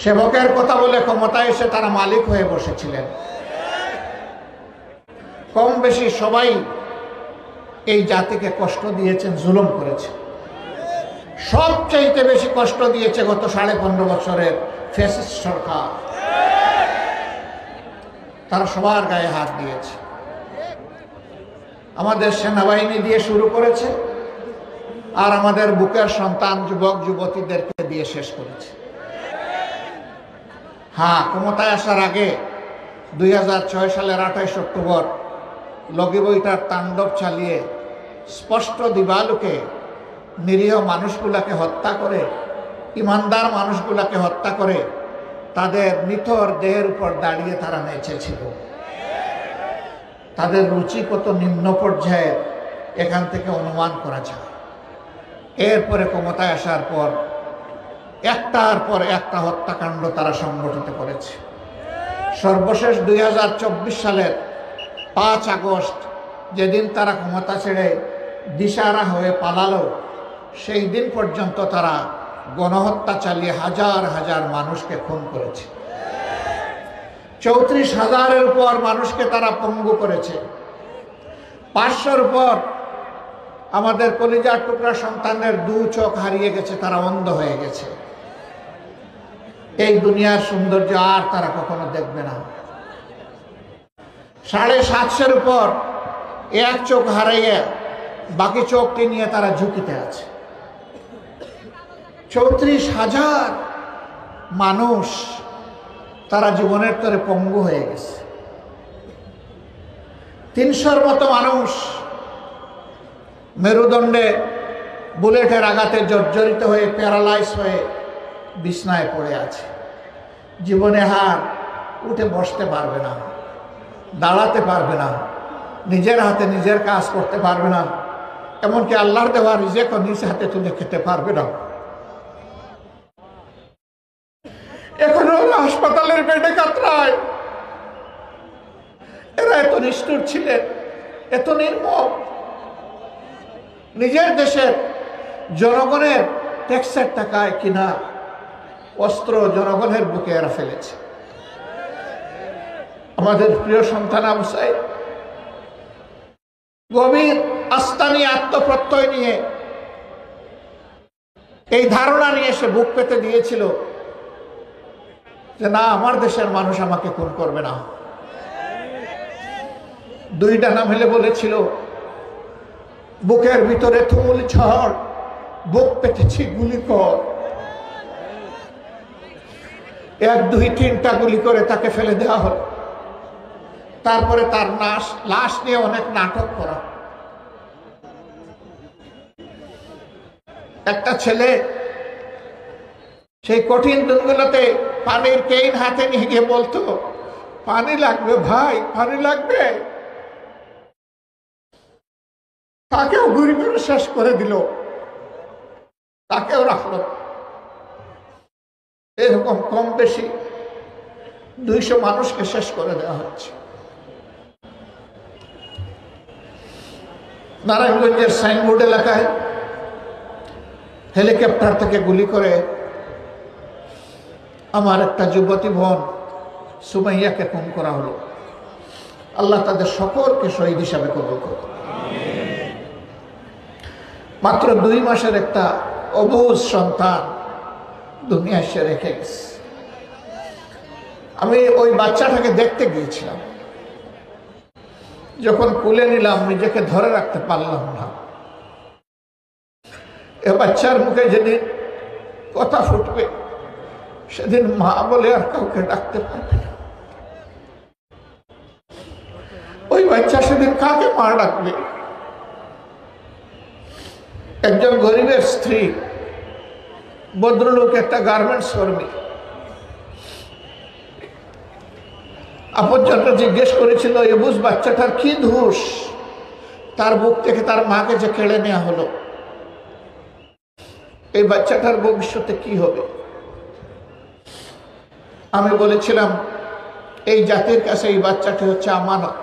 সেবকের কথা বলে ক্ষমতায় এসে তারা মালিক হয়ে বসেছিলেন। কম বেশি সবাই এই জাতিকে কষ্ট দিয়েছেন, জুলুম করেছে। সবচাইতে বেশি কষ্ট দিয়েছে গত 15.5 বছরের ফ্যাসিস্ট সরকার। তারা সবার গায়ে হাত দিয়েছে। আমাদের সেনাবাহিনী দিয়ে শুরু করেছে, আর আমাদের বুকের সন্তান যুবক যুবতীদেরকে দিয়ে শেষ করেছে। হ্যাঁ, ক্ষমতায় আসার আগে 2006 সালের 28 অক্টোবর লগি বইটার তাণ্ডব চালিয়ে স্পষ্ট দিবালোকে নিরীহ মানুষগুলাকে হত্যা করে, ইমানদার মানুষগুলাকে হত্যা করে তাদের নিথর দেহের উপর দাঁড়িয়ে তারা নেচেছিল। তাদের রুচি কত নিম্ন পর্যায়ের এখান থেকে অনুমান করা যায়। এরপরে ক্ষমতায় আসার পর একটার পর একটা হত্যাকাণ্ড তারা সংগঠিত করেছে। সর্বশেষ 2024 সালের 5 আগস্ট যেদিন তারা ক্ষমতা ছেড়ে দিশাহারা হয়ে পালালো, সেই দিন পর্যন্ত তারা গণহত্যা চালিয়ে হাজার হাজার মানুষকে খুন করেছে। 34,000-এর উপর মানুষকে তারা পঙ্গু করেছে। 500-র উপর আমাদের কলিজার টুকরা সন্তানের 2 চোখ হারিয়ে গেছে, তারা অন্ধ হয়ে গেছে। এই দুনিয়ার সৌন্দর্য আর তারা কখনো দেখবে না। 750-এর উপর 1 চোখ হারিয়ে বাকি চোখটি নিয়ে তারা ঝুঁকিতে আছে। 34,000 মানুষ তারা জীবনের তরে পঙ্গু হয়ে গেছে। 300-র মতো মানুষ মেরুদণ্ডে বুলেটের আঘাতে জর্জরিত হয়ে প্যারালাইজ হয়ে বিছনায় পড়ে আছে। জীবনে হার উঠে বসতে পারবে না, দাঁড়াতে পারবে না, নিজের হাতে নিজের কাজ করতে পারবে না, এমনকি আল্লাহর দেওয়া রিজিকও নিজ হাতে তুলে খেতে পারবে না। এখনো হাসপাতালের বেডে কাতরায়। এরা এত নিষ্ঠুর ছিলেন, এত নির্মম। নিজের দেশের জনগণের ট্যাক্সের টাকায় কিনা অস্ত্র জনগণের বুকে এরা ফেলেছে। আমাদের প্রিয় সন্তান আবু সাইদ গভীর আস্থা নিয়ে, আত্মপ্রত্যয় নিয়ে, এই ধারণা নিয়ে সে বুক পেতে দিয়েছিল যে না, আমার দেশের মানুষ আমাকে খুন করবে না। 2 ডানা মেলে বলেছিল, বুকের ভিতরে থুল ঝড়, বুক পেতেছি গুলি কর। 1, 2, 3টা গুলি করে তাকে ফেলে দেওয়া হলো। তারপরে তার লাশ নিয়ে অনেক নাটক করা। একটা ছেলে সেই কঠিন দিনগুলোতে পানির কেইন হাতে নিয়ে গিয়ে বলতো, পানি লাগবে ভাই, পানি লাগবে। তাকেও গুলি করে শেষ করে দিল, তাকেও রাখলো। এরকম কম বেশি 200 মানুষকে শেষ করে দেওয়া হচ্ছে। নারায়ণগঞ্জের সাইনবোর্ড এলাকায় হেলিকপ্টার থেকে গুলি করে আমার একটা যুবতী বোন সুমাইয়াকে খুন করা হলো। আল্লাহ তাদের সকলকে শহীদ হিসাবে কবুল করুন। মাত্র 2 মাসের একটা অবুঝ সন্তান দুনিয়া এসে রেখে গেছে। আমি ওই বাচ্চাটাকে দেখতে গিয়েছিলাম। যখন কুলে নিলাম, নিজেকে ধরে রাখতে পারলাম না। এ বাচ্চার মুখে যেদিন কথা ফুটবে, সেদিন মা বলে আর কাউকে ডাকতে পারবে না। ওই বাচ্চা সেদিন কাকে মা ডাকবে? একজন গরিবের স্ত্রী, ভদ্রলোক, একটা গার্মেন্টস কর্মী, আপনজনরা জিজ্ঞেস করেছিল, এবুজ বাচ্চাটার কি দোষ, তার বুক থেকে তার মাকে যে কেড়ে নেওয়া হলো, এই বাচ্চাটার ভবিষ্যতে কি হবে? আমি বলেছিলাম, এই জাতির কাছে এই বাচ্চাটি হচ্ছে আমানত,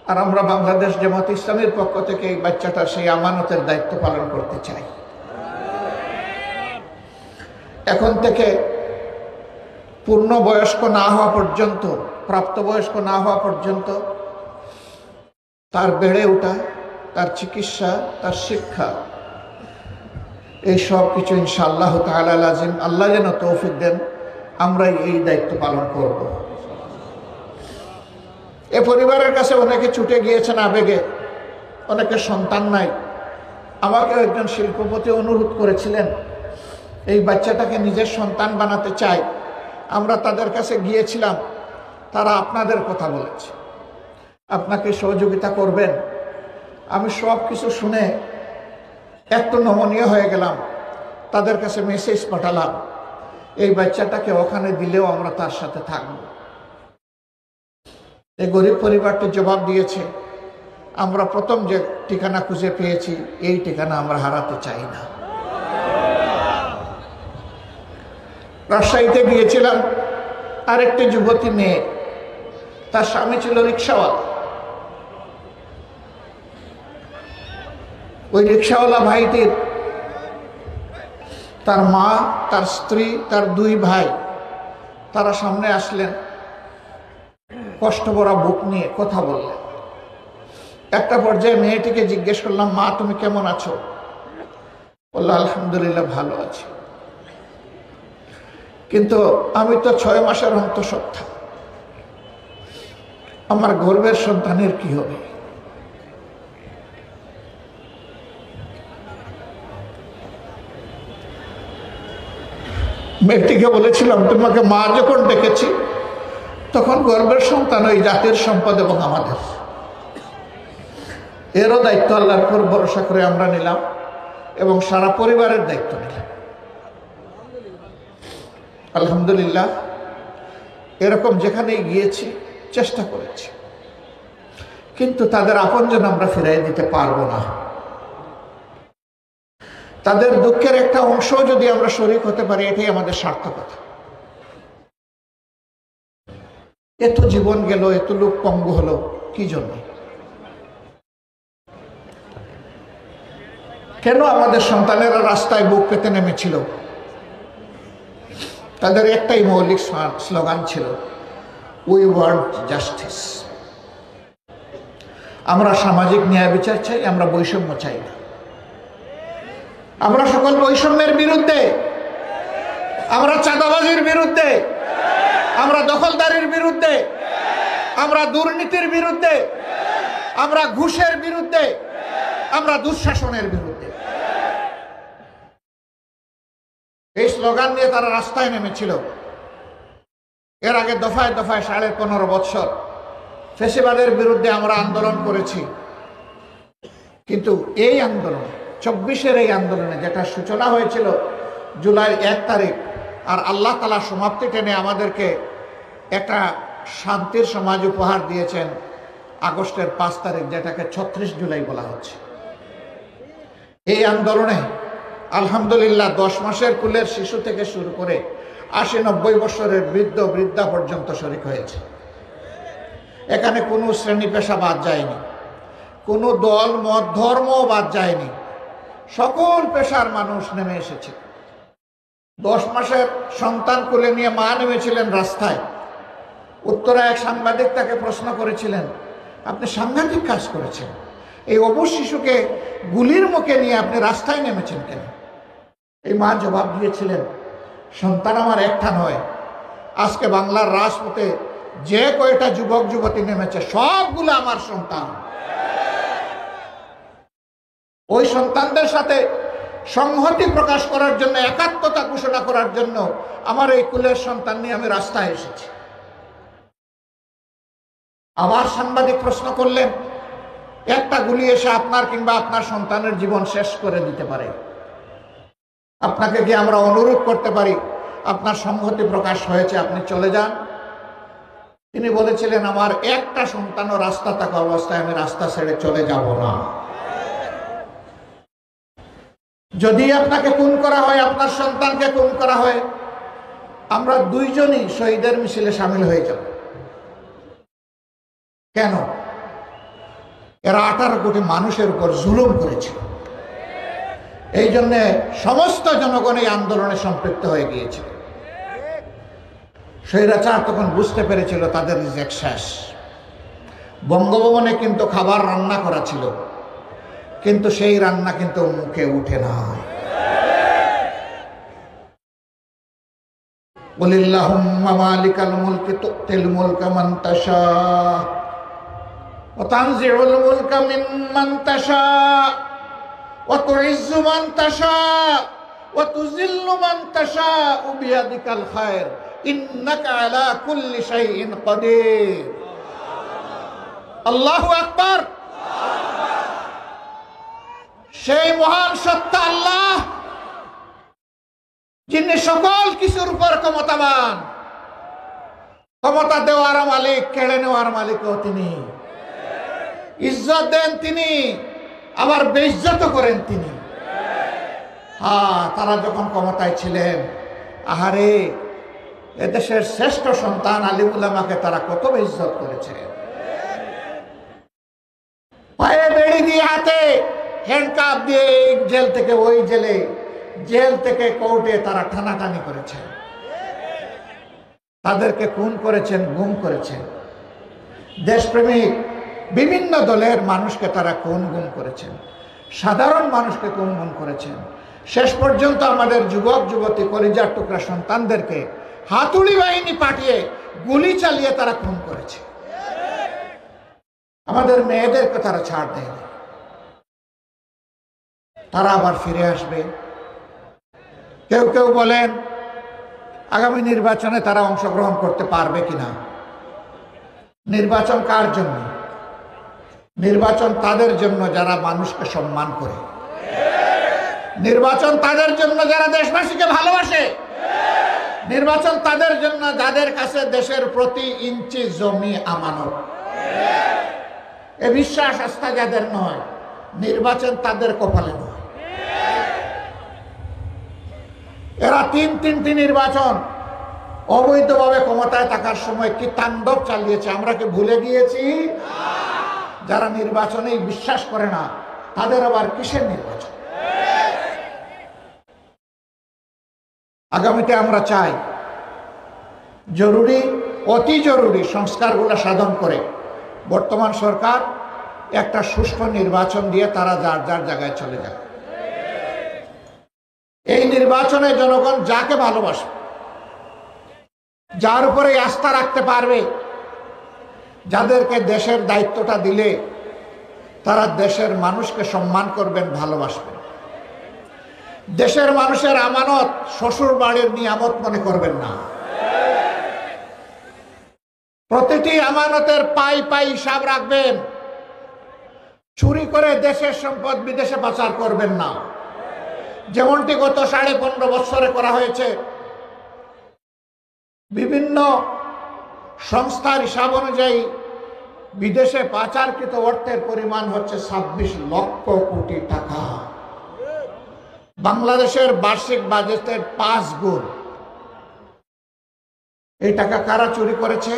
আর আমরা বাংলাদেশ জামাত ইসলামের পক্ষ থেকে এই বাচ্চাটার সেই আমানতের দায়িত্ব পালন করতে চাই। এখন থেকে পূর্ণবয়স্ক না হওয়া পর্যন্ত, প্রাপ্তবয়স্ক না হওয়া পর্যন্ত তার বেড়ে ওঠা, তার চিকিৎসা, তার শিক্ষা, এই সব কিছু ইনশাআল্লাহ তাআলা লাজিম আল্লাহ যেন তৌফিক দেন আমরাই এই দায়িত্ব পালন করব। এ পরিবারের কাছে অনেকে ছুটে গিয়েছেন আবেগে, অনেকে সন্তান নাই। আমাকে একজন শিল্পপতি অনুরোধ করেছিলেন এই বাচ্চাটাকে নিজের সন্তান বানাতে চাই। আমরা তাদের কাছে গিয়েছিলাম, তারা আপনাদের কথা বলেছে, আপনাকে সহযোগিতা করবেন। আমি সব কিছু শুনে একটু নমনীয় হয়ে গেলাম, তাদের কাছে মেসেজ পাঠালাম এই বাচ্চাটাকে ওখানে দিলেও আমরা তার সাথে থাকব। এই গরিব পরিবারটি জবাব দিয়েছে, আমরা প্রথম যে ঠিকানা খুঁজে পেয়েছি এই ঠিকানা আমরা হারাতে চাই না। রাজশাহীতে গিয়েছিলাম, আরেকটি যুবতী মেয়ে, তার স্বামী ছিল রিক্সাওয়ালা। ওই রিক্সাওয়ালা ভাইটির তার মা, তার স্ত্রী, তার দুই ভাই তারা সামনে আসলেন, কষ্ট ভরা বুক নিয়ে কথা বললেন। একটা পর্যায়ে মেয়েটিকে জিজ্ঞেস করলাম, মা তুমি কেমন আছো? বলল আলহামদুলিল্লাহ ভালো আছি, কিন্তু আমি তো 6 মাসের অন্তঃসত্ত্বা, আমার গর্ভের সন্তানের কি হবে? মেয়েটিকে বলেছিলাম তোমাকে মা যখন ডেকেছি তখন গর্ভের সন্তান ওই জাতির সম্পদ এবং আমাদের, এরও দায়িত্ব আল্লাহর উপর ভরসা করে আমরা নিলাম এবং সারা পরিবারের দায়িত্ব নিলাম। আলহামদুলিল্লাহ এরকম যেখানেই গিয়েছি চেষ্টা করেছি, কিন্তু তাদের আপনজন আমরা ফিরিয়ে দিতে পারবো না। তাদের দুঃখের একটা অংশ যদি আমরা শরীক হতে পারি এটাই আমাদের সার্থকতা। এত জীবন গেল, এত লোক পঙ্গু হলো কি জন্য? কেন আমাদের সন্তানেরা রাস্তায় বুক পেতে নেমেছিল? তাদের একটাই মৌলিক স্লোগান ছিল, উই ওয়ান্ট জাস্টিস। আমরা সামাজিক ন্যায় বিচার চাই, আমরা বৈষম্য চাই না। আমরা সকল বৈষম্যের বিরুদ্ধে, আমরা চাঁদাবাজির বিরুদ্ধে, আমরা দখলদারির বিরুদ্ধে, আমরা দুর্নীতির বিরুদ্ধে, আমরা ঘুষের বিরুদ্ধে, আমরা দুঃশাসনের বিরুদ্ধে। এই স্লোগান নিয়ে তারা রাস্তায় নেমেছিল। এর আগে দফায় দফায় 15.5 বছর ফ্যাসিবাদের বিরুদ্ধে আমরা আন্দোলন করেছি, কিন্তু এই আন্দোলন 24-এর এই আন্দোলনে যেটা সূচনা হয়েছিল জুলাই 1 তারিখ, আর আল্লাহ তাআলা সমাপ্তি টেনে আমাদেরকে একটা শান্তির সমাজ উপহার দিয়েছেন আগস্টের 5 তারিখ, যেটাকে 36 জুলাই বলা হচ্ছে। এই আন্দোলনে আলহামদুলিল্লাহ 10 মাসের কুলের শিশু থেকে শুরু করে 80-90 বছরের বৃদ্ধ বৃদ্ধা পর্যন্ত শরীক হয়েছে। এখানে কোনো শ্রেণী পেশা বাদ যায়নি, কোনো দল মত ধর্ম বাদ যায়নি, সকল পেশার মানুষ নেমে এসেছে। 10 মাসের সন্তান কোলে নিয়ে মা নেমেছিলেন রাস্তায়। উত্তরা এক সাংবাদিক তাকে প্রশ্ন করেছিলেন, আপনি সাংঘাতিক কাজ করেছেন, এই অবুঝ শিশুকে গুলির মুখে নিয়ে আপনি রাস্তায় নেমেছেন কেন? এই মা জবাব দিয়েছিলেন, সন্তান আমার একটা নয়, আজকে বাংলার রাজপথে যে কয়টা যুবক যুবতী নেমেছে সবগুলো আমার সন্তান। ওই সন্তানদের সাথে সংহতি প্রকাশ করার জন্য, একাত্মতা ঘোষণা করার জন্য আমার এই কুলের সন্তান নিয়ে আমি রাস্তায় এসেছি। আবার সাংবাদিক প্রশ্ন করলেন, একটা গুলি এসে আপনার কিংবা আপনার সন্তানের জীবন শেষ করে দিতে পারে, আপনাকে কি আমরা অনুরোধ করতে পারি আপনার সংহতি প্রকাশ হয়েছে, আপনি চলে যান? তিনি বলেছিলেন, আমার একটা সন্তানও রাস্তা থাকা অবস্থায় আমি রাস্তা ছেড়ে চলে যাব না। যদি আপনাকে খুন করা হয়, আপনার সন্তানকে খুন করা হয়, আমরা দুইজনই শহীদের মিছিলে সামিল হয়ে যাব। কেন? এরা 18 কোটি মানুষের উপর জুলুম করেছিল, এই জন্য সমস্ত জনগণ এই আন্দোলনে সম্পৃক্ত হয়ে গিয়েছিল। স্বৈরাচার তখন বুঝতে পেরেছিল তাদের রিজেক্ট শেষ। বঙ্গভবনে কিন্তু খাবার রান্না করা ছিল, কিন্তু সেই রান্না কিন্তু মুখে উঠে নাই। কুলিল্লাহুম্মা মালিকাল মুলকি তুতিল মুলকা মান তাশা ওয়া তানজিউল মুলকা মিম্মান তাশা ওয়া তুইজ্জু মান তাশা ওয়া তুযিল্লু মান তাশা বিয়াদিকাল খায়র ইন্নাকা আলা কুল্লি শাইইন কাদির। আল্লাহু আকবার। সেই মহান সত্তা আল্লাহ, যিনি সকল কিছুর উপর ক্ষমতাবান, ক্ষমতা দেওয়ার মালিক, কেড়ে নেওয়ার মালিকও তিনি, ইজ্জত দেন তিনি, আবার বেইজ্জত করেন তিনি। তারা যখন ক্ষমতায় ছিলেন, আহারে এদেশের শ্রেষ্ঠ সন্তান আলিম উলামাকে তারা কত বেইজ্জত করেছে। পায়ে বেড়ি দিয়ে, হাতে হ্যান্ডকাপ দিয়ে জেল থেকে ওই জেলে, জেল থেকে কোর্টে তারা টানাটানি করেছেন, তাদেরকে খুন করেছেন, গুম করেছেন। দেশপ্রেমিক বিভিন্ন দলের মানুষকে তারা খুন গুম করেছেন, সাধারণ মানুষকে খুন গুম করেছেন। শেষ পর্যন্ত আমাদের যুবক যুবতী কলিজার টুকরা সন্তানদেরকে হাতুড়ি বাহিনী পাঠিয়ে গুলি চালিয়ে তারা খুন করেছে। আমাদের মেয়েদেরকে তারা ছাড় দেয়নি। তারা আবার ফিরে আসবে। কেউ কেউ বলেন আগামী নির্বাচনে তারা অংশগ্রহণ করতে পারবে কিনা। নির্বাচন কার জন্য? নির্বাচন তাদের জন্য যারা মানুষকে সম্মান করে। নির্বাচন তাদের জন্য যারা দেশবাসীকে ভালোবাসে। নির্বাচন তাদের জন্য যাদের কাছে দেশের প্রতি ইঞ্চি জমি আমানত। এ বিশ্বাস আস্থা যাদের নয়, নির্বাচন তাদের কপালে নয়। এরা তিনটি নির্বাচন অবৈধভাবে ক্ষমতায় থাকার সময় কি তাণ্ডব চালিয়েছে, আমরা কি ভুলে গিয়েছি? যারা নির্বাচনেই বিশ্বাস করে না, তাদের আবার কিসের নির্বাচন? আগামীতে আমরা চাই জরুরি, অতি জরুরি সংস্কারগুলো সাধন করে বর্তমান সরকার একটা সুষ্ঠু নির্বাচন দিয়ে তারা যার যার জায়গায় চলে যায়। এই নির্বাচনে জনগণ যাকে ভালোবাসে, যার উপরে আস্থা রাখতে পারবে, যাদেরকে দেশের দায়িত্বটা দিলে তারা দেশের মানুষকে সম্মান করবেন, ভালোবাসবেন। দেশের মানুষের আমানত শ্বশুর বাড়ির নিয়ামত মনে করবেন না। প্রতিটি আমানতের পাই পাই হিসাব রাখবেন। চুরি করে দেশের সম্পদ বিদেশে পাচার করবেন না, যেমনটি গত 15.5 বছরে করা হয়েছে। বিভিন্ন সংস্থার হিসাব অনুযায়ী বিদেশে পাচারকৃত অর্থের পরিমাণ হচ্ছে 26 লক্ষ কোটি টাকা। বাংলাদেশের বার্ষিক বাজেটের 5 গুণ। এই টাকা কারা চুরি করেছে?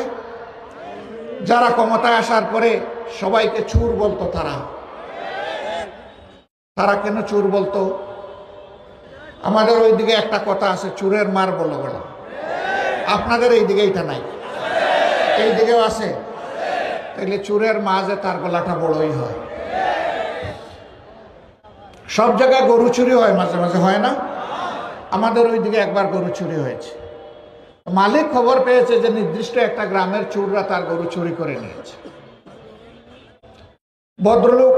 যারা ক্ষমতায় আসার পরে সবাইকে চোর বলতো। তারা কেন চোর বলতো? আমাদের ওইদিকে একটা কথা আছে, চোরের মার বলো বলো। আপনাদের এইদিকে এটা নাই, এইদিকেও আছে। তাইলে চোরের মা যে তার গলাটা বড়ই হয়। সব জায়গায় গরু চুরি হয়, মাঝে মাঝে হয় না? আমাদের ওইদিকে একবার গরু চুরি হয়েছে। মালিক খবর পেয়েছে যে নির্দিষ্ট একটা গ্রামের চোররা তার গরু চুরি করে নিয়েছে। ভদ্রলোক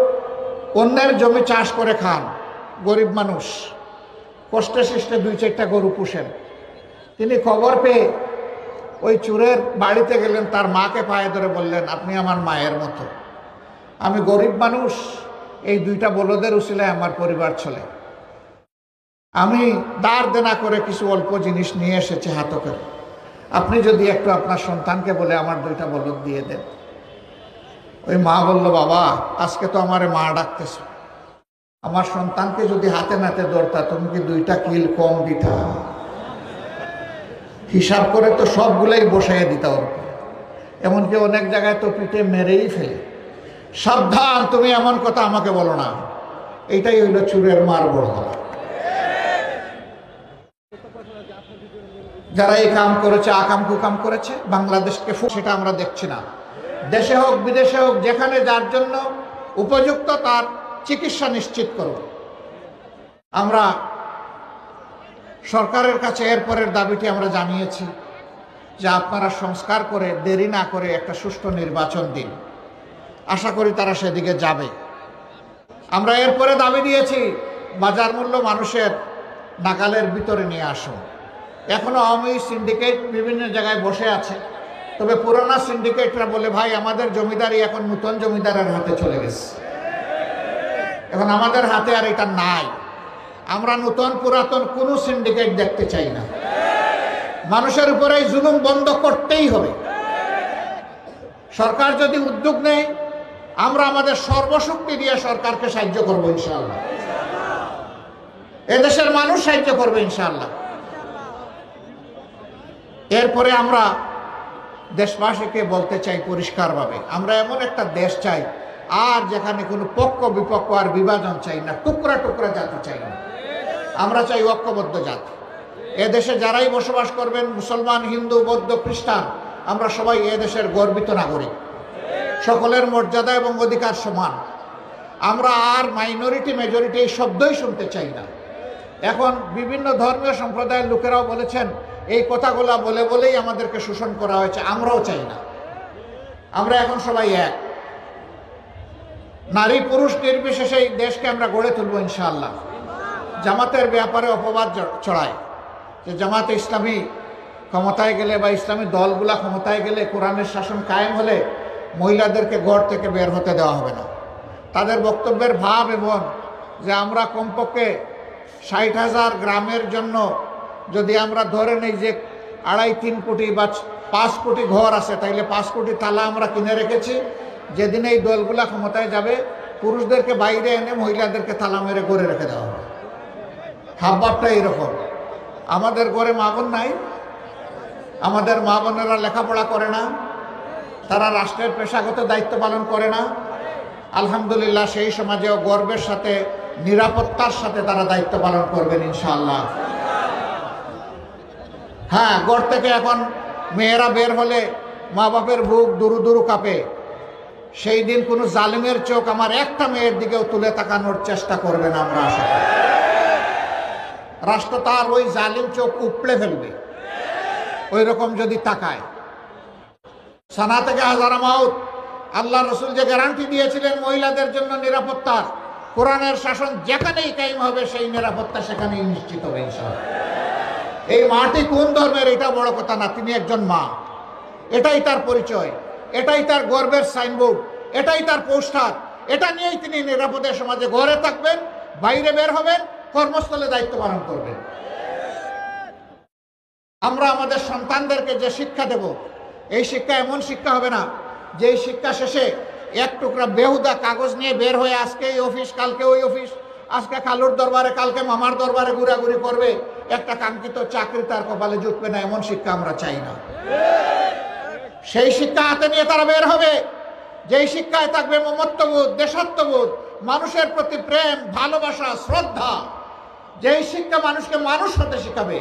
অন্যের জমি চাষ করে খান, গরিব মানুষ, কষ্টে সৃষ্টে 2-4টা গরু পুষেন। তিনি খবর পেয়ে ওই চোরের বাড়িতে গেলেন, তার মাকে পায়ে ধরে বললেন, আপনি আমার মায়ের মতো, আমি গরিব মানুষ, এই 2টা বলদের উসিলায় আমার পরিবার চলে। আমি দাঁড় দেনা করে কিছু অল্প জিনিস নিয়ে এসেছি হাত করে, আপনি যদি একটু আপনার সন্তানকে বলে আমার 2টা বলদ দিয়ে দেন। ওই মা বলল, বাবা আজকে তো আমারে মা ডাকতেছ, আমার সন্তানকে যদি হাতে নাতে ধরতা তুমি কি 2টা কিল কম দিতা? হিসাব করে তো সবগুলাই বসাইয়া দিতা ওর উপরে। এমনকি অনেক জায়গায় তো পিঠে মেরেই ফেলে। সাবধান, তুমি এমন কথা আমাকে বলো না। এইটাই হইল চোরের মার বড় গলা। যারা এই কাম করেছে, আকাম কুকাম করেছে, বাংলাদেশকে সেটা আমরা দেখছি না। দেশে হোক বিদেশে হোক, যেখানে যার জন্য উপযুক্ত তার চিকিৎসা নিশ্চিত করব। আমরা সরকারের কাছে এরপরের দাবিটি আমরা জানিয়েছি যে আপনারা সংস্কার করে দেরি না করে একটা সুষ্ঠু নির্বাচন দিন। আশা করি তারা সেদিকে যাবে। আমরা এরপরে দাবি দিয়েছি বাজার মূল্য মানুষের নাগালের ভিতরে নিয়ে আসুন। এখনো আওয়ামী সিন্ডিকেট বিভিন্ন জায়গায় বসে আছে, তবে পুরোনো সিন্ডিকেটরা বলে ভাই আমাদের জমিদারি এখন নতুন জমিদারের হাতে চলে গেছে, এখন আমাদের হাতে আর এটা নাই। আমরা নতুন পুরাতন কোনো সিন্ডিকেট দেখতে চাই না। মানুষের উপরে এই জুলুম বন্ধ করতেই হবে। সরকার যদি উদ্যোগ নেয়, আমরা আমাদের সর্বশক্তি দিয়ে সরকারকে সাহায্য করবো ইনশাআল্লাহ। এদেশের মানুষ সাহায্য করবে ইনশাআল্লাহ। এরপরে আমরা দেশবাসীকে বলতে চাই পরিষ্কারভাবে, আমরা এমন একটা দেশ চাই আর যেখানে কোনো পক্ষ বিপক্ষ আর বিভাজন চাই না, টুকরা টুকরা জাতি চাই না। আমরা চাই ঐক্যবদ্ধ জাতি। এদেশে যারাই বসবাস করবেন, মুসলমান, হিন্দু, বৌদ্ধ, খ্রিস্টান, আমরা সবাই এদেশের গর্বিত নাগরিক। সকলের মর্যাদা এবং অধিকার সমান। আমরা আর মাইনরিটি মেজরিটি এই শব্দই শুনতে চাই না। এখন বিভিন্ন ধর্মীয় সম্প্রদায়ের লোকেরাও বলেছেন এই কথাগুলো বলে বলেই আমাদেরকে শোষণ করা হয়েছে। আমরাও চাই না। আমরা এখন সবাই এক, নারী পুরুষ নির্বিশেষে এই দেশকে আমরা গড়ে তুলব ইনশাআল্লাহ। জামাতের ব্যাপারে অপবাদ ছড়ায় যে জামাতে ইসলামী ক্ষমতায় গেলে বা ইসলামী দলগুলা ক্ষমতায় গেলে, কোরআনের শাসন কায়েম হলে মহিলাদেরকে ঘর থেকে বের হতে দেওয়া হবে না। তাদের বক্তব্যের ভাব এবং যে আমরা কমপক্ষে 60,000 গ্রামের জন্য যদি আমরা ধরে নেই যে 2.5-3 কোটি বা 5 কোটি ঘর আছে, তাইলে 5 কোটি তালা আমরা কিনে রেখেছি। যেদিন এই দলগুলা ক্ষমতায় যাবে, পুরুষদেরকে বাইরে এনে মহিলাদেরকে তালা মেরে ঘরে রেখে দেওয়া হবে। ভাবটা এরকম। আমাদের ঘরে মা বোন নাই, আমাদের মা বোনেরা লেখাপড়া করে না, তারা রাষ্ট্রের পেশাগত দায়িত্ব পালন করে না। আলহামদুলিল্লাহ সেই সমাজেও গর্বের সাথে, নিরাপত্তার সাথে তারা দায়িত্ব পালন করবেন ইনশাআল্লাহ। হ্যাঁ, ঘর থেকে এখন মেয়েরা বের হলে মা বাপের বুক দুরু দুরু কাঁপে। সেই দিন কোনো জালিমের চোখ আমার একটা মেয়ের দিকেও তুলে তাকানোর চেষ্টা করবে না। আমরা আশা করি রাষ্ট্র তার ওই জালিম চোখ উপড়ে ফেলবে ওই রকম যদি তাকায়। সানা থেকে হাজারা মাউত, আল্লাহ রসুল যে গ্যারান্টি দিয়েছিলেন মহিলাদের জন্য নিরাপত্তার, কোরআনের শাসন যেখানেই কায়েম হবে সেই নিরাপত্তা সেখানেই নিশ্চিত হবে ইনশাআল্লাহ। এই মাটি কোন ধর্মের এটা বড় কথা না, তিনি একজন মা, এটাই তার পরিচয়, এটাই তার গর্বের সাইনবোর্ড, এটাই তার পোস্টার। এটা নিয়েই তিনি নিরাপদে সমাজে ঘরে থাকবেন, বাইরে বের হবেন, কর্মস্থলে দায়িত্ব পালন করবেন। আমরা আমাদের সন্তানদেরকে যে শিক্ষা দেব, এই শিক্ষা এমন শিক্ষা হবে না যে এই শিক্ষা শেষে এক টুকরা বেহুদা কাগজ নিয়ে বের হয়ে আজকে এই অফিস, কালকে ওই অফিস, আজকে খালুর দরবারে, কালকে মামার দরবারে ঘুরাঘুরি করবে, একটা কাঙ্ক্ষিত চাকরি তার কপালে জুটবে না। এমন শিক্ষা আমরা চাই না। সেই শিক্ষা হাতে নিয়ে তারা বের হবে, যেই শিক্ষায় থাকবে মমত্ববোধ, দেশাত্মবোধ, মানুষের প্রতি প্রেম, ভালোবাসা, শ্রদ্ধা। যেই শিক্ষা মানুষকে মানুষ হতে শিখাবে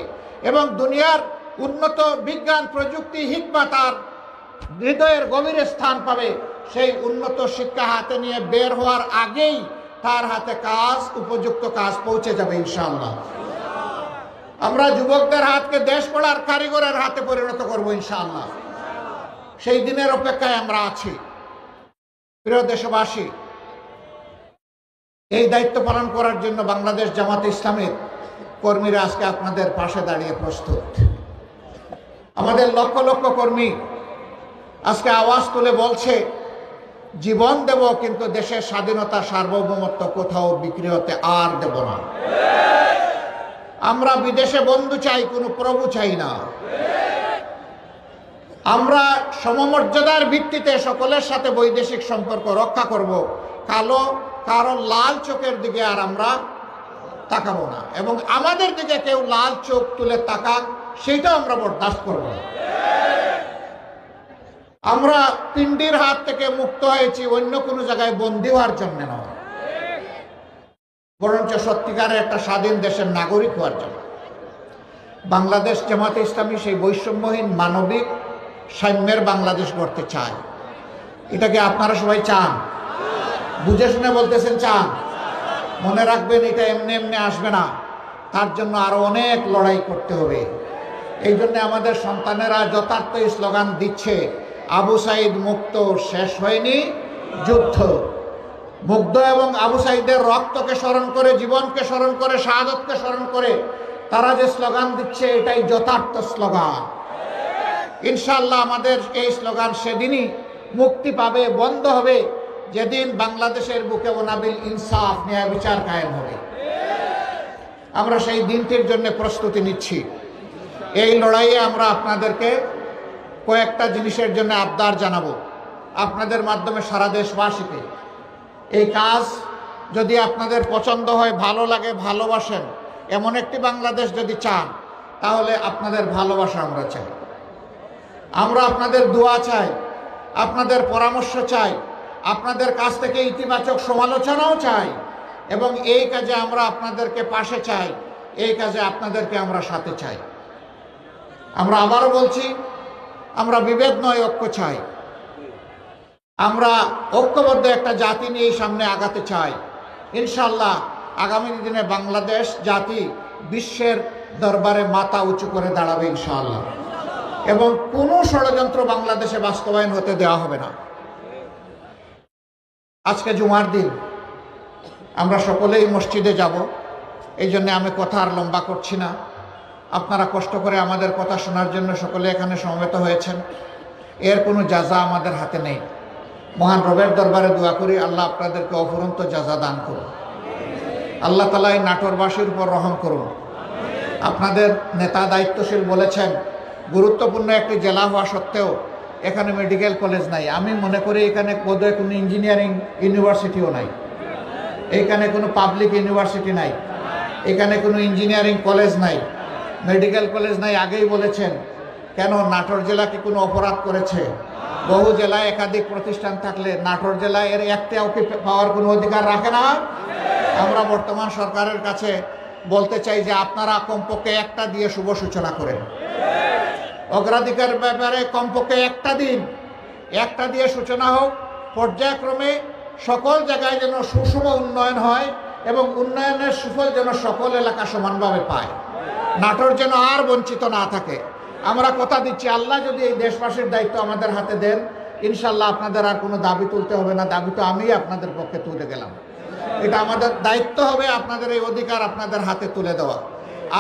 এবং দুনিয়ার উন্নত বিজ্ঞান, প্রযুক্তি, হিকমা তার হৃদয়ের গভীরে স্থান পাবে, সেই উন্নত শিক্ষা হাতে নিয়ে বের হওয়ার আগেই তার হাতে কাজ, উপযুক্ত কাজ পৌঁছে যাবে ইনশাআল্লাহ। আমরা যুবকদের হাতকে দেশ গড়ার কারিগরের হাতে পরিণত করব ইনশাআল্লাহ। সেই দিনের অপেক্ষায় আমরা আছি। প্রিয় দেশবাসী, এই দায়িত্ব পালন করার জন্য বাংলাদেশ জামাতে ইসলামের কর্মীরা আজকে আপনাদের পাশে দাঁড়িয়ে প্রস্তুত। আমাদের লক্ষ লক্ষ কর্মী আজকে আওয়াজ তুলে বলছে জীবন দেব, কিন্তু দেশের স্বাধীনতা, সার্বভৌমত্ব কোথাও বিক্রি হতে আর দেব না। আমরা বিদেশে বন্ধু চাই, কোনো প্রভু চাই না। আমরা সমমর্যাদার ভিত্তিতে সকলের সাথে বৈদেশিক সম্পর্ক রক্ষা করব। কারো লাল চোখের দিকে আর আমরা তাকাবো না, এবং আমাদের দিকে কেউ লাল চোখ তুলে তাকাক সেইটাও আমরা বরদাস্ত করব না। আমরা পিণ্ডির হাত থেকে মুক্ত হয়েছি অন্য কোনো জায়গায় বন্দী হওয়ার জন্য নয়, বরঞ্চ সত্যিকারের একটা স্বাধীন দেশের নাগরিক হওয়ার জন্য। বাংলাদেশ জামাতে ইসলামী সেই বৈষম্যহীন মানবিক সাম্যের বাংলাদেশ গড়তে চায়। এটাকে আপনারা সবাই চান? বুঝে শুনে বলতেছেন চান? মনে রাখবেন, এটা এমনি এমনি আসবে না, তার জন্য আরো অনেক লড়াই করতে হবে। এই জন্য আমাদের সন্তানেরা যথার্থ স্লোগান দিচ্ছে, আবু সাইদ মুক্ত, শেষ হয়নি যুদ্ধ। মুগ্ধ এবং আবু সাইদের রক্তকে স্মরণ করে, জীবনকে স্মরণ করে, শাহাদতকে স্মরণ করে তারা যে স্লোগান দিচ্ছে, এটাই যথার্থ স্লোগান। ইনশাআল্লাহ আমাদের এই স্লোগান সেদিনই মুক্তি পাবে, বন্ধ হবে, যেদিন বাংলাদেশের বুকে ওনাবিল ইনসাফ, ন্যায় বিচার কায়েম হবে। আমরা সেই দিনটির জন্য প্রস্তুতি নিচ্ছি। এই লড়াইয়ে আমরা আপনাদেরকে কয়েকটা জিনিসের জন্য আবদার জানাবো আপনাদের মাধ্যমে সারা দেশবাসীকে। এই কাজ যদি আপনাদের পছন্দ হয়, ভালো লাগে, ভালোবাসেন, এমন একটি বাংলাদেশ যদি চান, তাহলে আপনাদের ভালোবাসা আমরা চাই, আমরা আপনাদের দোয়া চাই, আপনাদের পরামর্শ চাই, আপনাদের কাছ থেকে ইতিবাচক সমালোচনাও চাই, এবং এই কাজে আমরা আপনাদেরকে পাশে চাই, এই কাজে আপনাদেরকে আমরা সাথে চাই। আমরা আবারও বলছি, আমরা বিভেদ নয়, ঐক্য চাই। আমরা ঐক্যবদ্ধ একটা জাতি নিয়ে সামনে আগাতে চাই। ইনশাআল্লাহ আগামী দিনে বাংলাদেশ জাতি বিশ্বের দরবারে মাথা উঁচু করে দাঁড়াবে ইনশাআল্লাহ, এবং কোনো ষড়যন্ত্র বাংলাদেশে বাস্তবায়ন হতে দেওয়া হবে না। আজকে জুমার দিন, আমরা সকলেই মসজিদে যাব, এই জন্য আমি কথা আর লম্বা করছি না। আপনারা কষ্ট করে আমাদের কথা শোনার জন্য সকলে এখানে সমবেত হয়েছেন, এর কোনো জাযা আমাদের হাতে নেই। মহান রবের দরবারে দোয়া করি, আল্লাহ আপনাদেরকে অফুরন্ত জাযা দান করুন। আল্লাহ তাআলা এই নাটোরবাসীর উপর রহম করুন। আপনাদের নেতা দায়িত্বশীল বলেছেন, গুরুত্বপূর্ণ একটি জেলা হওয়া সত্ত্বেও এখানে মেডিকেল কলেজ নাই। আমি মনে করি এখানে বোধহয় কোনো ইঞ্জিনিয়ারিং ইউনিভার্সিটিও নাই, এখানে কোনো পাবলিক ইউনিভার্সিটি নাই, এখানে কোনো ইঞ্জিনিয়ারিং কলেজ নাই, মেডিকেল কলেজ নাই। আগেই বলেছেন, কেন নাটোর জেলা কি কোনো অপরাধ করেছে? বহু জেলায় একাধিক প্রতিষ্ঠান থাকলে নাটোর জেলায় এর একটাও কি পাওয়ার কোনো অধিকার রাখে না? আমরা বর্তমান সরকারের কাছে বলতে চাই যে আপনারা কমপক্ষে একটা দিয়ে শুভ সূচনা করেন। অগ্রাধিকার ব্যাপারে কমপক্ষে একটা দিন, একটা দিয়ে সূচনা হোক। পর্যায়ক্রমে সকল জায়গায় যেন সুষম উন্নয়ন হয় এবং উন্নয়নের সুফল যেন সকল এলাকা সমানভাবে পায়। নাটোর যেন আর বঞ্চিত না থাকে। আমরা কথা দিচ্ছি, আল্লাহ যদি এই দেশবাসীর দায়িত্ব আমাদের হাতে দেন, ইনশাল্লাহ আপনাদের আর কোনো দাবি তুলতে হবে না। দাবি তো আমি আপনাদের পক্ষে তুলে গেলাম। এটা আমাদের দায়িত্ব হবে আপনাদের এই অধিকার আপনাদের হাতে তুলে দেওয়া।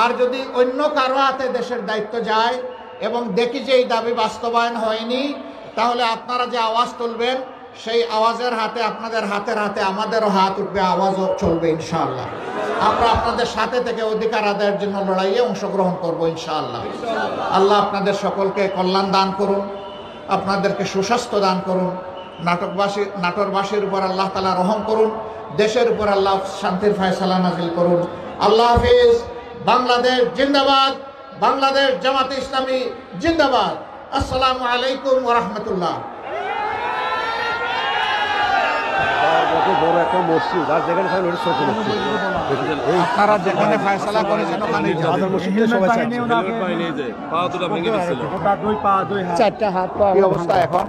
আর যদি অন্য কারো হাতে দেশের দায়িত্ব যায় এবং দেখি যে এই দাবি বাস্তবায়ন হয়নি, তাহলে আপনারা যে আওয়াজ তুলবেন, সেই আওয়াজের হাতে, আপনাদের হাতের হাতে আমাদেরও হাত উঠবে, আওয়াজও চলবে ইনশাআল্লাহ। আমরা আপনাদের সাথে থেকে অধিকার আদায়ের জন্য লড়াইয়ে অংশগ্রহণ করব ইনশাআল্লাহ। আল্লাহ আপনাদের সকলকে কল্যাণ দান করুন, আপনাদেরকে সুস্বাস্থ্য দান করুন। নাটোরবাসীর উপর আল্লাহ তাআলা রহম করুন, দেশের উপর আল্লাহ শান্তির ফয়সালা নাজিল করুন। আল্লাহ হাফেজ। বাংলাদেশ জিন্দাবাদ, বাংলাদেশ জামাতে ইসলামী জিন্দাবাদ। আসসালামু আলাইকুম ওয়া রাহমাতুল্লাহ। বড় একটা মসজিদ, আর যেখানে আপনারা যেখানে ফয়সালা করেছেন ওখানে চারটা হাত পা কি অবস্থা এখন?